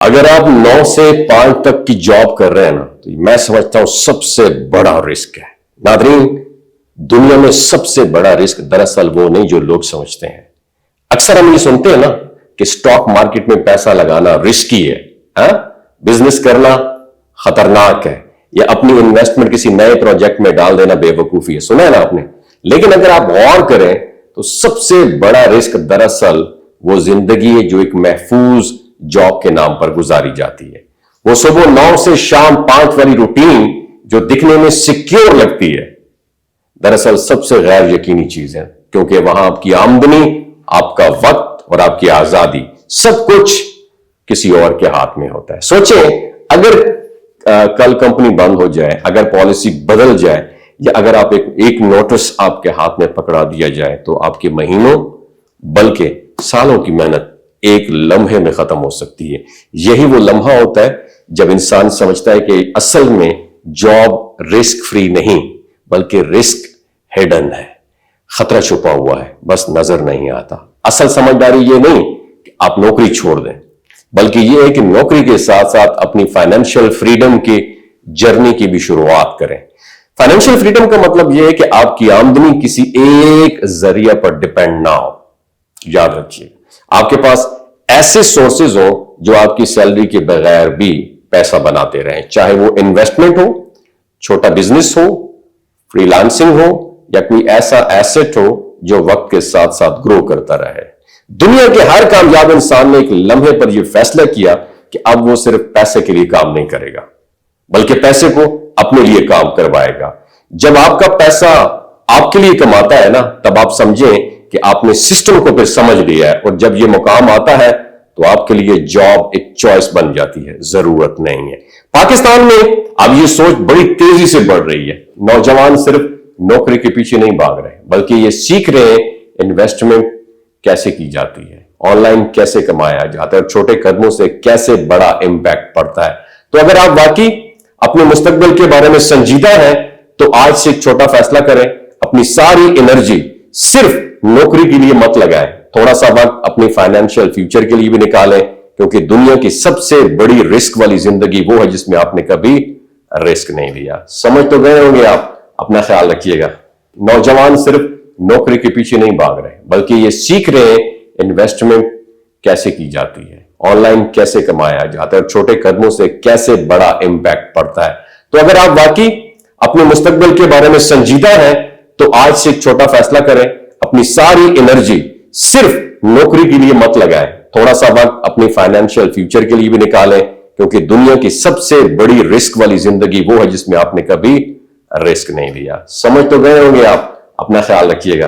اگر آپ 9 سے 5 تک کی جاب کر رہے ہیں نا تو میں سمجھتا ہوں سب سے بڑا رسک ہے. ناظرین، دنیا میں سب سے بڑا رسک دراصل وہ نہیں جو لوگ سمجھتے ہیں. اکثر ہم یہ سنتے ہیں نا کہ سٹاک مارکیٹ میں پیسہ لگانا رسکی ہے، بزنس کرنا خطرناک ہے، یا اپنی انویسٹمنٹ کسی نئے پروجیکٹ میں ڈال دینا بے وقوفی ہے. سنا ہے نا آپ نے؟ لیکن اگر آپ غور کریں تو سب سے بڑا رسک دراصل وہ زندگی ہے جو ایک محفوظ جاب کے نام پر گزاری جاتی ہے. وہ صبح 9 سے شام 5 والی روٹین جو دکھنے میں سیکیور لگتی ہے، دراصل سب سے غیر یقینی چیز ہے، کیونکہ وہاں آپ کی آمدنی، آپ کا وقت اور آپ کی آزادی سب کچھ کسی اور کے ہاتھ میں ہوتا ہے. سوچیں، اگر کل کمپنی بند ہو جائے، اگر پالیسی بدل جائے، یا اگر آپ ایک نوٹس آپ کے ہاتھ میں پکڑا دیا جائے تو آپ کے مہینوں بلکہ سالوں کی محنت ایک لمحے میں ختم ہو سکتی ہے. یہی وہ لمحہ ہوتا ہے جب انسان سمجھتا ہے کہ اصل میں جاب رسک فری نہیں بلکہ رسک ہڈن ہے، خطرہ چھپا ہوا ہے، بس نظر نہیں آتا. اصل سمجھداری یہ نہیں کہ آپ نوکری چھوڑ دیں، بلکہ یہ ہے کہ نوکری کے ساتھ ساتھ اپنی فائنینشیل فریڈم کی جرنی کی بھی شروعات کریں. فائنینشیل فریڈم کا مطلب یہ ہے کہ آپ کی آمدنی کسی ایک ذریعہ پر ڈیپینڈ نہ ہو. یاد رکھیے، آپ کے پاس ایسے سورسز ہوں جو آپ کی سیلری کے بغیر بھی پیسہ بناتے رہیں، چاہے وہ انویسٹمنٹ ہو، چھوٹا بزنس ہو، فری لانسنگ ہو، یا کوئی ایسا ایسٹ ہو جو وقت کے ساتھ ساتھ گرو کرتا رہے. دنیا کے ہر کامیاب انسان نے ایک لمحے پر یہ فیصلہ کیا کہ اب وہ صرف پیسے کے لیے کام نہیں کرے گا بلکہ پیسے کو اپنے لیے کام کروائے گا. جب آپ کا پیسہ آپ کے لیے کماتا ہے نا، تب آپ سمجھیں کہ آپ نے سسٹم کو پھر سمجھ لیا ہے، اور جب یہ مقام آتا ہے تو آپ کے لیے جاب ایک چوائس بن جاتی ہے، ضرورت نہیں ہے. پاکستان میں اب یہ سوچ بڑی تیزی سے بڑھ رہی ہے. نوجوان صرف نوکری کے پیچھے نہیں بھاگ رہے بلکہ یہ سیکھ رہے ہیں انویسٹمنٹ کیسے کی جاتی ہے، آن لائن کیسے کمایا جاتا ہے، اور چھوٹے قدموں سے کیسے بڑا امپیکٹ پڑتا ہے. تو اگر آپ واقعی اپنے مستقبل کے بارے میں سنجیدہ ہیں تو آج سے ایک چھوٹا فیصلہ کریں. اپنی ساری انرجی صرف نوکری کے لیے مت لگائیں، تھوڑا سا وقت اپنی فائنینشیل فیوچر کے لیے بھی نکالیں، کیونکہ دنیا کی سب سے بڑی رسک والی زندگی وہ ہے جس میں آپ نے کبھی رسک نہیں لیا. سمجھ تو گئے ہوں گے آپ. اپنا خیال رکھیے گا. نوجوان صرف نوکری کے پیچھے نہیں بھاگ رہے بلکہ یہ سیکھ رہے ہیں انویسٹمنٹ کیسے کی جاتی ہے، آن لائن کیسے کمایا جاتا ہے، اور چھوٹے قدموں سے کیسے بڑا امپیکٹ پڑتا ہے. تو اگر آپ واقعی اپنے مستقبل کے بارے میں سنجیدہ ہیں تو آج سے ایک چھوٹا فیصلہ کریں. اپنی ساری انرجی صرف نوکری کے لیے مت لگائیں، تھوڑا سا وقت اپنی فائنینشیل فیوچر کے لیے بھی نکالیں، کیونکہ دنیا کی سب سے بڑی رسک والی زندگی وہ ہے جس میں آپ نے کبھی رسک نہیں لیا. سمجھ تو گئے ہوں گے آپ. اپنا خیال رکھیے گا.